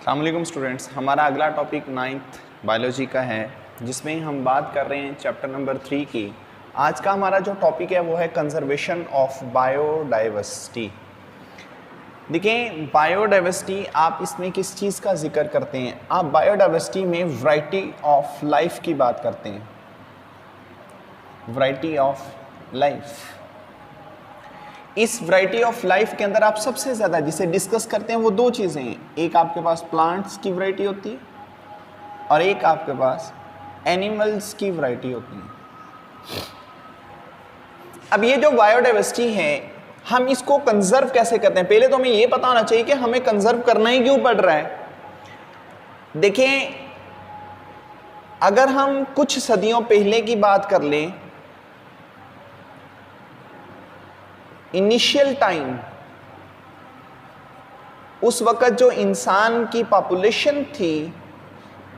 अस्सलाम वालेकुम स्टूडेंट्स, हमारा अगला टॉपिक 9th बायोलॉजी का है, जिसमें हम बात कर रहे हैं चैप्टर नंबर 3 की। आज का हमारा जो टॉपिक है वो है कंजर्वेशन ऑफ बायोडाइवर्सिटी। देखिए, बायोडाइवर्सिटी आप इसमें किस चीज़ का जिक्र करते हैं? आप बायोडाइवर्सिटी में वैरायटी ऑफ लाइफ की बात करते हैं। वैरायटी ऑफ लाइफ, इस वैरायटी ऑफ लाइफ के अंदर आप सबसे ज़्यादा जिसे डिस्कस करते हैं वो दो चीज़ें हैं। एक आपके पास प्लांट्स की वैरायटी होती है और एक आपके पास एनिमल्स की वैरायटी होती है। अब ये जो बायोडाइवर्सिटी है, हम इसको कंजर्व कैसे करते हैं? पहले तो हमें ये पता होना चाहिए कि हमें कंजर्व करना ही क्यों पड़ रहा है। देखें, अगर हम कुछ सदियों पहले की बात कर लें, इनिशियल टाइम, उस वक़्त जो इंसान की पॉपुलेशन थी,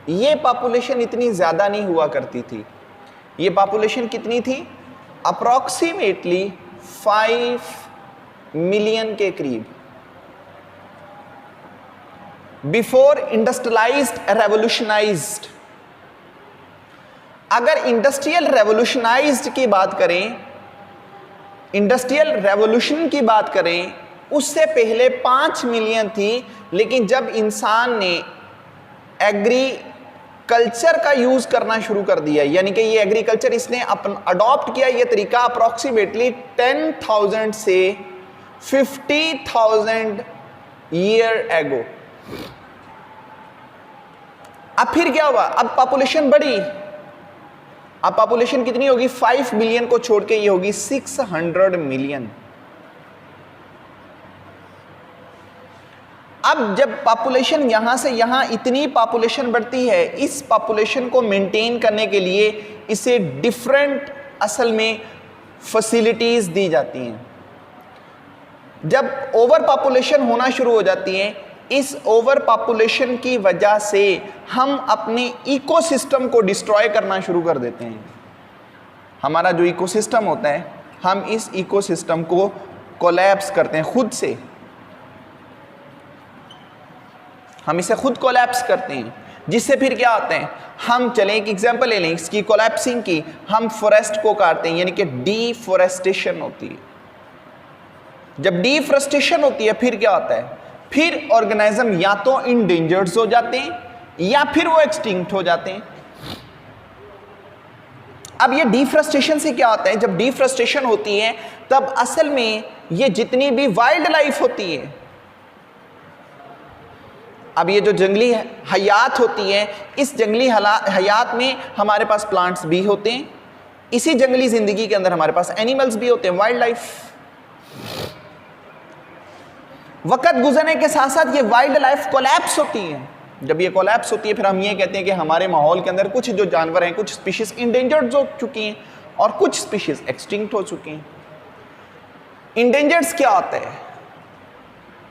ये पॉपुलेशन इतनी ज़्यादा नहीं हुआ करती थी। ये पॉपुलेशन कितनी थी? अप्रॉक्सीमेटली 5 मिलियन के करीब। Before industrialized revolutionized. अगर इंडस्ट्रियल रेवोल्यूशनाइज्ड की बात करें, इंडस्ट्रियल रेवोल्यूशन की बात करें, उससे पहले 5 मिलियन थी। लेकिन जब इंसान ने एग्रीकल्चर का यूज करना शुरू कर दिया, यानी कि ये एग्रीकल्चर इसने अडॉप्ट किया, ये तरीका अप्रॉक्सीमेटली 10,000 से 50,000 ईयर एगो। अब फिर क्या हुआ? अब पॉपुलेशन बढ़ी। अब पॉपुलेशन कितनी होगी? 5 मिलियन को छोड़ के ये होगी 600 मिलियन। अब जब पॉपुलेशन यहां से यहां इतनी पॉपुलेशन बढ़ती है, इस पॉपुलेशन को मेंटेन करने के लिए इसे डिफरेंट असल में फैसिलिटीज दी जाती हैं। जब ओवर पॉपुलेशन होना शुरू हो जाती है, इस ओवर पॉपुलेशन की वजह से हम अपने इकोसिस्टम को डिस्ट्रॉय करना शुरू कर देते हैं। हमारा जो इकोसिस्टम होता है, हम इस इकोसिस्टम को कोलैप्स करते हैं खुद से। हम इसे खुद कोलैप्स करते हैं, जिससे फिर क्या होता है? हम चलें एक एग्जांपल ले लें इसकी कोलैप्सिंग की। हम फॉरेस्ट को काटते हैं, यानी कि डीफॉरेस्टेशन होती है। जब डीफॉरेस्टेशन होती है, फिर क्या होता है? फिर ऑर्गेनिज्म या तो इंडेंजर्ड हो जाते हैं या फिर वो एक्सटिंक्ट हो जाते हैं। अब ये डीफॉरेस्टेशन से क्या होता है? जब डीफॉरेस्टेशन होती है, तब असल में ये जितनी भी वाइल्ड लाइफ होती है, अब ये जो जंगली हयात होती है, इस जंगली हयात में हमारे पास प्लांट्स भी होते हैं, इसी जंगली जिंदगी के अंदर हमारे पास एनिमल्स भी होते हैं, वाइल्ड लाइफ। वक्त गुजरने के साथ साथ ये वाइल्ड लाइफ कोलैप्स होती है। जब ये कोलैप्स होती है, फिर हम ये कहते हैं कि हमारे माहौल के अंदर कुछ जो जानवर हैं, कुछ स्पीशीज इंडेंजर्ड हो चुकी हैं और कुछ स्पीशीज एक्सटिंक्ट हो चुकी हैं। इंडेंजर्ड क्या होता है?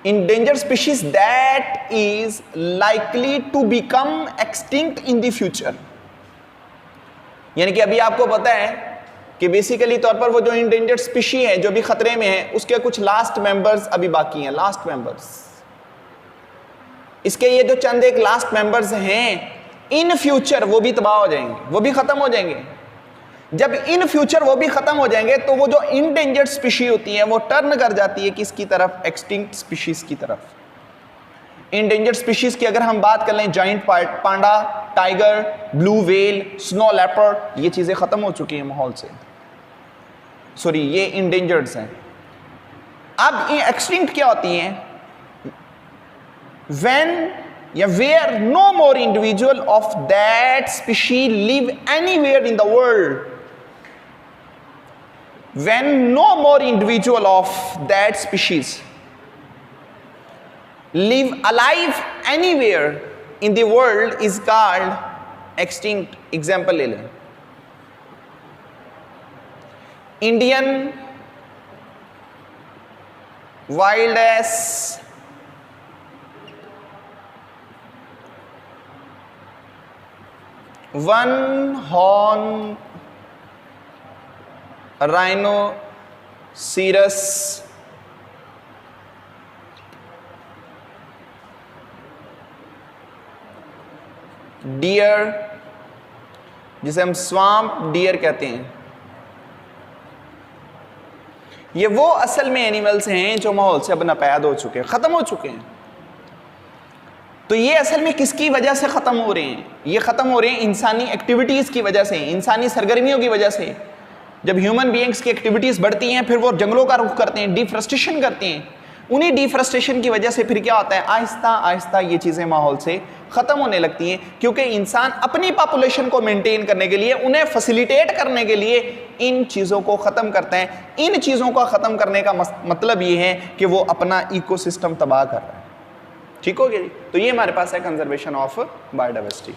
Endangered species that is likely to become extinct in the future. यानी कि अभी आपको पता है कि बेसिकली तौर पर वो जो इंडेंजर्ड स्पीशी है, जो भी खतरे में है, उसके कुछ लास्ट मेंबर्स अभी बाकी हैं। लास्ट मेंबर्स, इसके ये जो चंद एक लास्ट मेंबर्स हैं, इन फ्यूचर वो भी तबाह हो जाएंगे, वो भी खत्म हो जाएंगे। जब इन फ्यूचर वो भी खत्म हो जाएंगे, तो वो जो इंडेंजर्ड स्पीशी होती है, वो टर्न कर जाती है किसकी तरफ? एक्सटिंक्ट स्पीशीज की तरफ। इंडेंजर्ड स्पीशीज की अगर हम बात कर लें, giant panda, tiger, blue whale, snow leopard, ये चीजें खत्म हो चुकी हैं माहौल से। सॉरी, ये इंडेंजर्ड हैं। अब ये एक्सटिंक्ट क्या होती हैं? when या where no more individual of that species live anywhere in the world, when no more individual of that species live alive anywhere in the world is called extinct. Example ले लें, Indian wild ass one horn rhinoceros deer, जिसे हम swamp dear कहते हैं, ये वो असल में एनिमल्स हैं जो माहौल से अब नापैद हो चुके हैं, खत्म हो चुके हैं। तो ये असल में किसकी वजह से खत्म हो रहे हैं? ये खत्म हो रहे हैं इंसानी एक्टिविटीज की वजह से, इंसानी सरगर्मियों की वजह से। जब ह्यूमन बीइंग्स की एक्टिविटीज बढ़ती हैं, फिर वो जंगलों का रुख करते हैं, डिफरेस्टेशन करते हैं। उन्हीं डिफरेस्टेशन की वजह से फिर क्या होता है, आहिस्ता आहिस्ता ये चीजें माहौल से खत्म होने लगती हैं, क्योंकि इंसान अपनी पॉपुलेशन को मेंटेन करने के लिए, उन्हें फैसिलिटेट करने के लिए इन चीजों को खत्म करता है। इन चीजों को खत्म करने का मतलब ये है कि वो अपना इकोसिस्टम तबाह कर रहा है। ठीक हो गया जी? तो ये हमारे पास है कंजर्वेशन ऑफ बायोडाइवर्सिटी।